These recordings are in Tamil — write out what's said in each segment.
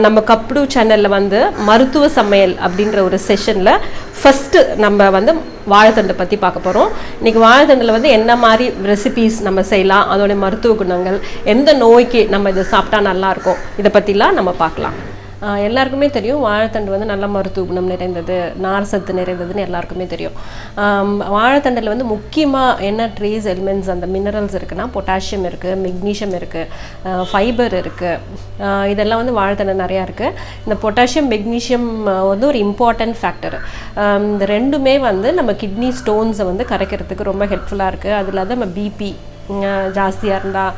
நம்ம கப்டு சேனலில் வந்து மருத்துவ சமையல் அப்படின்ற ஒரு செஷனில் ஃபஸ்ட்டு நம்ம வந்து வாழைத்தண்டை பற்றி பார்க்க போகிறோம். இன்றைக்கி வாழைத்தண்டில் வந்து என்ன மாதிரி ரெசிபீஸ் நம்ம செய்யலாம், அதோடைய மருத்துவ குணங்கள், எந்த நோய்க்கு நம்ம இதை சாப்பிட்டா நல்லாயிருக்கும், இதை பற்றிலாம் நம்ம பார்க்கலாம். எல்லாருக்குமே தெரியும் வாழைத்தண்டு வந்து நல்ல மருத்துவ குணம் நிறைந்தது, நார் சத்து நிறைந்ததுன்னு எல்லாருக்குமே தெரியும். வாழைத்தண்டில் வந்து முக்கியமாக என்ன ட்ரேஸ் எலிமெண்ட்ஸ் அந்த மினரல்ஸ் இருக்குன்னா பொட்டாசியம் இருக்குது, மெக்னீஷியம் இருக்குது, ஃபைபர் இருக்குது. இதெல்லாம் வந்து வாழைத்தண்டு நிறையா இருக்குது. இந்த பொட்டாசியம் மெக்னீஷியம் வந்து ஒரு இம்பார்ட்டன்ட் ஃபேக்டர். இந்த ரெண்டுமே வந்து நம்ம கிட்னி ஸ்டோன்ஸை வந்து கரைக்கிறதுக்கு ரொம்ப ஹெல்ப்ஃபுல்லாக இருக்குது. அதில் வந்து நம்ம பிபி ஜாஸ்தியாக இருந்தால்,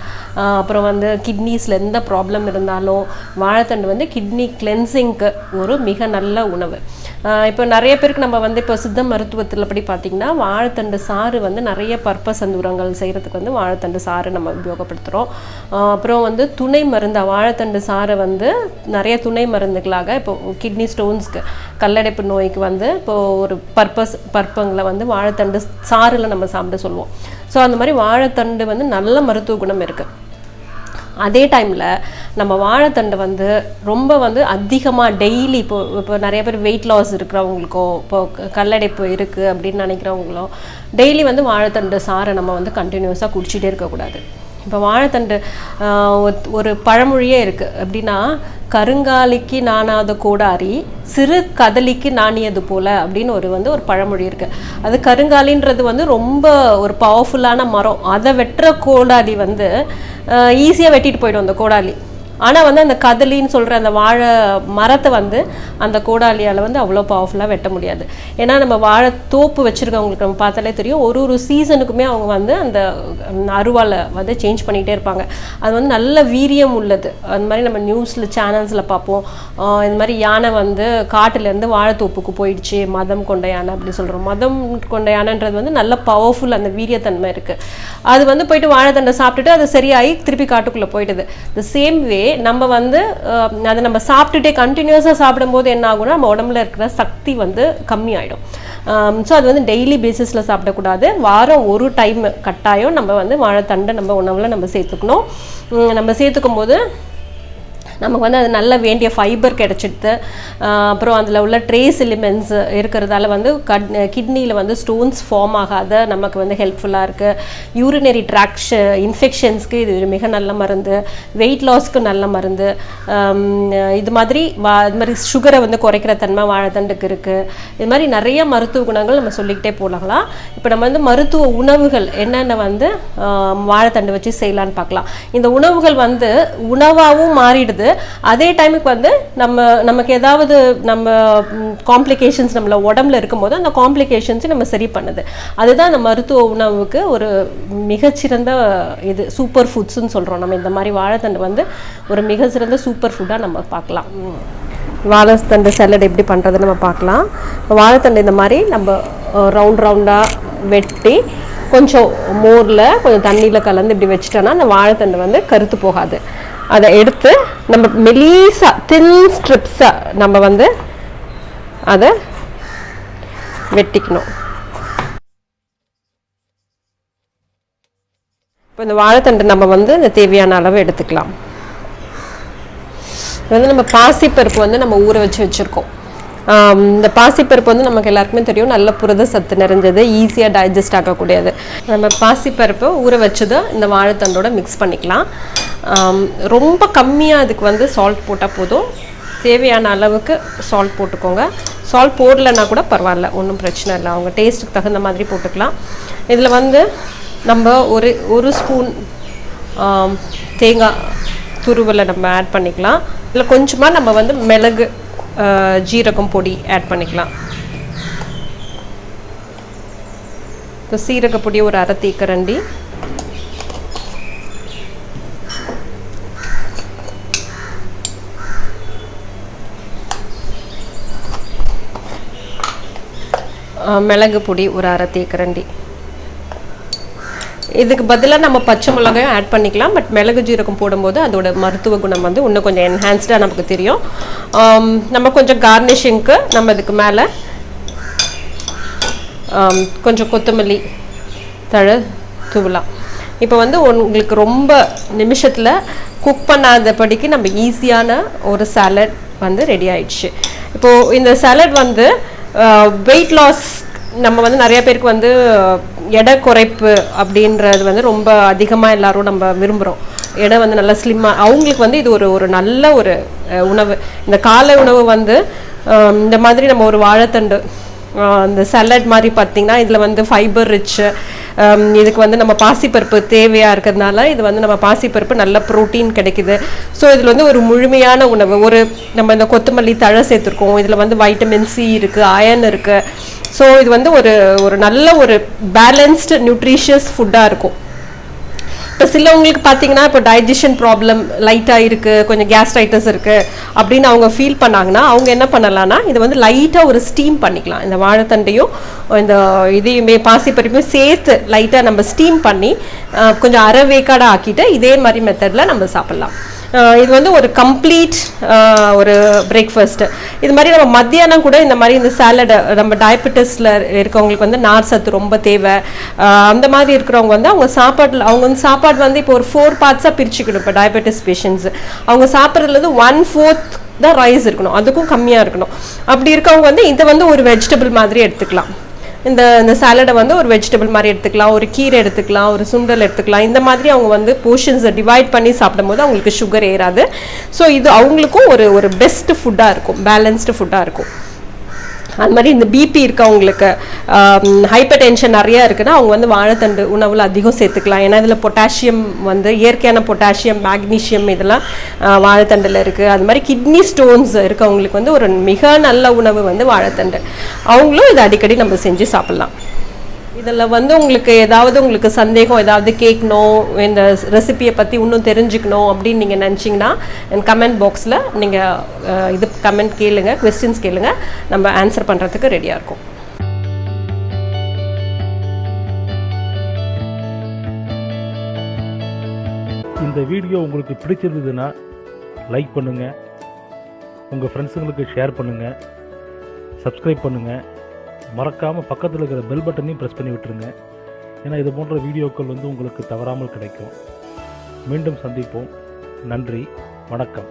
அப்புறம் வந்து கிட்னிஸில் எந்த ப்ராப்ளம் இருந்தாலும் வாழைத்தண்டு வந்து கிட்னி கிளென்சிங்க்கு ஒரு மிக நல்ல உணவு. இப்போ நிறைய பேருக்கு நம்ம வந்து இப்போ சித்த மருத்துவத்தில் படி பார்த்திங்கன்னா வாழைத்தண்டு சாறு வந்து நிறைய பர்பஸ் அந்த உரங்கள் செய்கிறதுக்கு வந்து வாழைத்தண்டு சாறு நம்ம உபயோகப்படுத்துகிறோம். அப்புறம் வந்து துணை மருந்து வாழைத்தண்டு சாறை வந்து நிறைய துணை மருந்துகளாக இப்போ கிட்னி ஸ்டோன்ஸ்க்கு, கல்லடைப்பு நோய்க்கு வந்து இப்போது ஒரு பர்பங்களை வந்து வாழைத்தண்டு சாறில் நம்ம சாப்பிட சொல்லுவோம். ஸோ அந்த மாதிரி வாழைத்தண்டு வந்து நல்ல மருத்துவ குணம் இருக்குது. அதே டைமில் நம்ம வாழைத்தண்டு வந்து ரொம்ப வந்து அதிகமாக டெய்லி இப்போ நிறைய பேர் வெயிட் லாஸ் இருக்கிறவங்களுக்கோ, இப்போ கல்லடைப்பு இருக்குது அப்படின்னு நினைக்கிறவங்களோ டெய்லி வந்து வாழைத்தண்டு சாரை நம்ம வந்து கண்டினியூஸாக குடிச்சிட்டே இருக்கக்கூடாது. இப்போ வாழைத்தண்டு ஒரு பழமொழியே இருக்குது. எப்படின்னா, கருங்காலிக்கு நாணாத கோடாரி சிறு கதலிக்கு நாணியது போல் அப்படின்னு ஒரு பழமொழி இருக்குது. அது கருங்காலின்றது வந்து ரொம்ப ஒரு பவர்ஃபுல்லான மரம். அதை வெட்டுற கோடாலி வந்து ஈஸியாக வெட்டிட்டு போய்டும் அந்த கோடாலி. ஆனால் வந்து அந்த கதலின்னு சொல்கிற அந்த வாழை மரத்தை வந்து அந்த கோடாலியால் வந்து அவ்வளோ பவர்ஃபுல்லாக வெட்ட முடியாது. ஏன்னா நம்ம வாழை தோப்பு வச்சுருக்கவங்களுக்கு நம்ம பார்த்தாலே தெரியும், ஒரு சீசனுக்குமே அவங்க வந்து அந்த அருவாலை வந்து சேஞ்ச் பண்ணிகிட்டே இருப்பாங்க. அது வந்து நல்ல வீரியம் உள்ளது. அந்த மாதிரி நம்ம நியூஸில் சேனல்ஸில் பார்ப்போம். இந்த மாதிரி யானை வந்து காட்டிலேருந்து வாழைத்தோப்புக்கு போயிடுச்சு, மதம் கொண்ட யானை அப்படி சொல்கிறோம். மதம் கொண்ட யானைன்றது வந்து நல்ல பவர்ஃபுல், அந்த வீரியத்தன்மை இருக்குது. அது வந்து போயிட்டு வாழைத்தண்டை சாப்பிட்டுட்டு அது சரியாகி திருப்பி காட்டுக்குள்ளே போயிடுது. த சேம் வே நம்ம வந்து அதை நம்ம சாப்பிட்டுட்டே கண்டினியூஸாக சாப்பிடும்போது என்ன ஆகும்னா நம்ம உடம்புல இருக்கிற சக்தி வந்து கம்மி ஆகிடும். ஸோ அது வந்து டெய்லி பேசிஸில் சாப்பிடக்கூடாது. வாரம் ஒரு டைம் கட்டாயம் நம்ம வந்து வாழைத்தண்டை நம்ம உணவில் நம்ம சேர்த்துக்கணும். நம்ம சேர்த்துக்கும் போது நமக்கு வந்து அது நல்ல வேண்டிய ஃபைபர் கிடச்சிடுது. அப்புறம் அதில் உள்ள ட்ரேஸ் எலிமெண்ட்ஸ் இருக்கிறதால வந்து கிட்னியில் வந்து ஸ்டோன்ஸ் ஃபார்ம் ஆகாத நமக்கு வந்து ஹெல்ப்ஃபுல்லாக இருக்குது. யூரினரி ட்ராக்ட் இன்ஃபெக்ஷன்ஸ்க்கு இது மிக நல்ல மருந்து, வெயிட் லாஸ்க்கு நல்ல மருந்து. இது மாதிரி சுகரை வந்து குறைக்கிற தன்மை வாழைத்தண்டுக்கு இருக்குது. இது மாதிரி நிறைய மருத்துவ குணங்கள் நம்ம சொல்லிக்கிட்டே போகலாம். இப்போ நம்ம வந்து மருத்துவ உணவுகள் என்னென்ன வந்து வாழைத்தண்டு வச்சு செய்யலான்னு பார்க்கலாம். இந்த உணவுகள் வந்து உணவாகவும் மாறிடுது. அதே டைமுக்கு வந்து நமக்கு ஏதாவது நம்ம காம்ப்ளிகேஷன்ஸ் நம்மள உடம்புல இருக்கும்போது அந்த காம்ப்ளிகேஷன்ஸை நம்ம சரி பண்ணுது. அதுதான் அந்த மருத்துவ உணவுக்கு ஒரு மிகச்சிறந்த இது சூப்பர் ஃபுட்ஸ்ன்னு சொல்கிறோம். நம்ம இந்த மாதிரி வாழைத்தண்டு வந்து ஒரு மிக சிறந்த சூப்பர் ஃபுட்டாக நம்ம பார்க்கலாம். வாழைத்தண்டு சாலட் எப்படி பண்ணுறதுன்னு நம்ம பார்க்கலாம். வாழைத்தண்டு இந்த மாதிரி நம்ம ரவுண்டாக வெட்டி கொஞ்சம் மோரில் கொஞ்சம் தண்ணியில் கலந்து இப்படி வச்சுட்டோன்னா அந்த வாழைத்தண்டு வந்து கருத்து போகாது. அதை எடுத்து நம்ம மெலிசா தின் ஸ்ட்ரிப்ஸாக நம்ம வந்து அதை வெட்டிக்கணும். இப்போ இந்த வாழைத்தண்டு நம்ம வந்து இந்த தேவையான அளவு எடுத்துக்கலாம். இது வந்து நம்ம பாசிப்பருப்பு வந்து நம்ம ஊற வச்சுருக்கோம். இந்த பாசிப்பருப்பு வந்து நமக்கு எல்லாருக்குமே தெரியும், நல்ல புரத சத்து நிறைஞ்சது, ஈஸியாக டைஜஸ்ட் ஆகக்கூடியது. நம்ம பாசிப்பருப்பு ஊற வச்சதை இந்த வாழைத்தண்டோட மிக்ஸ் பண்ணிக்கலாம். ரொம்ப கம்மியாக அதுக்கு வந்து சால்ட் போட்டால் போதும். தேவையான அளவுக்கு சால்ட் போட்டுக்கோங்க. சால்ட் போடலைன்னா கூட பரவாயில்ல, ஒன்றும் பிரச்சனை இல்லை. அவங்க டேஸ்ட்டுக்கு தகுந்த மாதிரி போட்டுக்கலாம். இதில் வந்து நம்ம ஒரு ஸ்பூன் தேங்காய் துருவலை நம்ம ஆட் பண்ணிக்கலாம். இதில் கொஞ்சமாக நம்ம வந்து மிளகு ஜீரகம் பொடி ஆட் பண்ணிக்கலாம். இப்போ சீரக பொடி ஒரு அரை தேக்கரண்டி, மிளகு பொடி ஒரு அரை தேக்கரண்டி. இதுக்கு பதிலாக நம்ம பச்சை மிளகாயும் ஆட் பண்ணிக்கலாம். பட் மிளகு ஜீரகம் போடும்போது அதோட மருத்துவ குணம் வந்து இன்னும் கொஞ்சம் என்ஹான்ஸ்டாக நமக்கு தெரியும். நம்ம கொஞ்சம் கார்னிஷிங்க்கு நம்ம இதுக்கு மேலே கொஞ்சம் கொத்தமல்லி தழை தூவலாம். இப்போ வந்து உங்களுக்கு ரொம்ப நிமிஷத்தில் குக் பண்ணாதபடிக்கு நம்ம ஈஸியான ஒரு சாலட் வந்து ரெடி ஆயிடுச்சு. இப்போது இந்த சாலட் வந்து வெயிட் லாஸ், நம்ம வந்து நிறைய பேருக்கு வந்து எடை குறைப்பு அப்படின்றது வந்து ரொம்ப அதிகமாக எல்லாரும் நம்ம விரும்புகிறோம். எடை வந்து நல்லா ஸ்லிம்மாக, அவங்களுக்கு வந்து இது ஒரு நல்ல ஒரு உணவு. இந்த காலை உணவு வந்து இந்த மாதிரி நம்ம ஒரு வாழைத்தண்டு இந்த சலட் மாதிரி பார்த்திங்கன்னா இதில் வந்து ஃபைபர் ரிச்சு, இதுக்கு வந்து நம்ம பாசிப்பருப்பு தேவையாக இருக்கிறதுனால இது வந்து நம்ம பாசிப்பருப்பு நல்ல ப்ரோட்டீன் கிடைக்குது. ஸோ இதில் வந்து ஒரு முழுமையான உணவு. நம்ம இந்த கொத்தமல்லி தழை சேர்த்துருக்கோம், இதில் வந்து வைட்டமின் சி இருக்குது, அயன் இருக்குது. ஸோ இது வந்து ஒரு நல்ல ஒரு பேலன்ஸ்டு நியூட்ரிஷியஸ் ஃபுட்டாக இருக்கும். இப்போ சிலவங்களுக்கு பார்த்தீங்கன்னா இப்போ டைஜஷன் ப்ராப்ளம் லைட்டாக இருக்குது, கொஞ்சம் கேஸ்ட்ரைட்டிஸ் இருக்குது அப்படின்னு அவங்க ஃபீல் பண்ணாங்கன்னா அவங்க என்ன பண்ணலாம்னா இது வந்து லைட்டாக ஒரு ஸ்டீம் பண்ணிக்கலாம். இந்த வாழைத்தண்டையும் இந்த இதையுமே பாசிப்பருப்பையும் சேர்த்து லைட்டாக நம்ம ஸ்டீம் பண்ணி கொஞ்சம் அரை வேக்காடாக ஆக்கிட்டு இதே மாதிரி மெத்தடில் நம்ம சாப்பிட்லாம். இது வந்து ஒரு கம்ப்ளீட் ஒரு பிரேக்ஃபாஸ்ட்டு. இது மாதிரி நம்ம மத்தியானம் கூட இந்த மாதிரி இந்த சாலடை, நம்ம டயபெட்டிஸில் இருக்கவங்களுக்கு வந்து நார் சத்து ரொம்ப தேவை, அந்த மாதிரி இருக்கிறவங்க வந்து அவங்க சாப்பாடு வந்து இப்போ ஒரு 4 பார்ட்ஸாக பிரிச்சுக்கணும். இப்போ டயபெட்டிஸ் பேஷண்ட்ஸ் அவங்க சாப்பிட்றதுலேருந்து 1/4 தான் ரைஸ் இருக்கணும், அதுக்கும் கம்மியாக இருக்கணும். அப்படி இருக்கவங்க வந்து இதை வந்து ஒரு வெஜிடபிள் மாதிரி எடுத்துக்கலாம். இந்த சாலடை வந்து ஒரு வெஜிடபிள் மாதிரி எடுத்துக்கலாம், ஒரு கீரை எடுத்துக்கலாம், ஒரு சுண்டல் எடுத்துக்கலாம். இந்த மாதிரி அவங்க வந்து போர்ஷன்ஸை டிவைட் பண்ணி சாப்பிடும்போது அவங்களுக்கு சுகர் ஏறாது. ஸோ இது அவங்களுக்கும் ஒரு பெஸ்ட் ஃபுட்டாக இருக்கும், பேலன்ஸ்டு ஃபுட்டாக இருக்கும். அது மாதிரி இந்த பிபி இருக்கவங்களுக்கு, ஹைப்பர் டென்ஷன் நிறையா இருக்குன்னா அவங்க வந்து வாழைத்தண்டு உணவில் அதிகம் சேர்த்துக்கலாம். ஏன்னா இதில் பொட்டாசியம் வந்து இயற்கையான பொட்டாசியம், மேக்னீஷியம் இதெல்லாம் வாழைத்தண்டில் இருக்குது. அது மாதிரி கிட்னி ஸ்டோன்ஸ் இருக்கவங்களுக்கு வந்து ஒரு மிக நல்ல உணவு வந்து வாழைத்தண்டு. அவங்களும் இதை அடிக்கடி நம்ம செஞ்சு சாப்பிட்லாம். இதில் வந்து உங்களுக்கு சந்தேகம் ஏதாவது கேட்கணும், இந்த ரெசிபியை பற்றி இன்னும் தெரிஞ்சுக்கணும் அப்படின்னு நீங்கள் நினச்சிங்கன்னா கமெண்ட் பாக்ஸில் நீங்கள் இது கமெண்ட் கேளுங்க, கொஸ்டின்ஸ் கேளுங்க, நம்ம ஆன்சர் பண்ணுறதுக்கு ரெடியாக இருக்கும். இந்த வீடியோ உங்களுக்கு பிடிச்சிருந்ததுன்னா லைக் பண்ணுங்கள், உங்கள் ஃப்ரெண்ட்ஸுங்களுக்கு ஷேர் பண்ணுங்கள், சப்ஸ்கிரைப் பண்ணுங்கள். மறக்காமல் பக்கத்தில் இருக்கிற பெல் பட்டனையும் ப்ரெஸ் பண்ணி விட்டுருங்க. ஏன்னா இது போன்ற வீடியோக்கள் வந்து உங்களுக்கு தவறாமல் கிடைக்கும். மீண்டும் சந்திப்போம். நன்றி, வணக்கம்.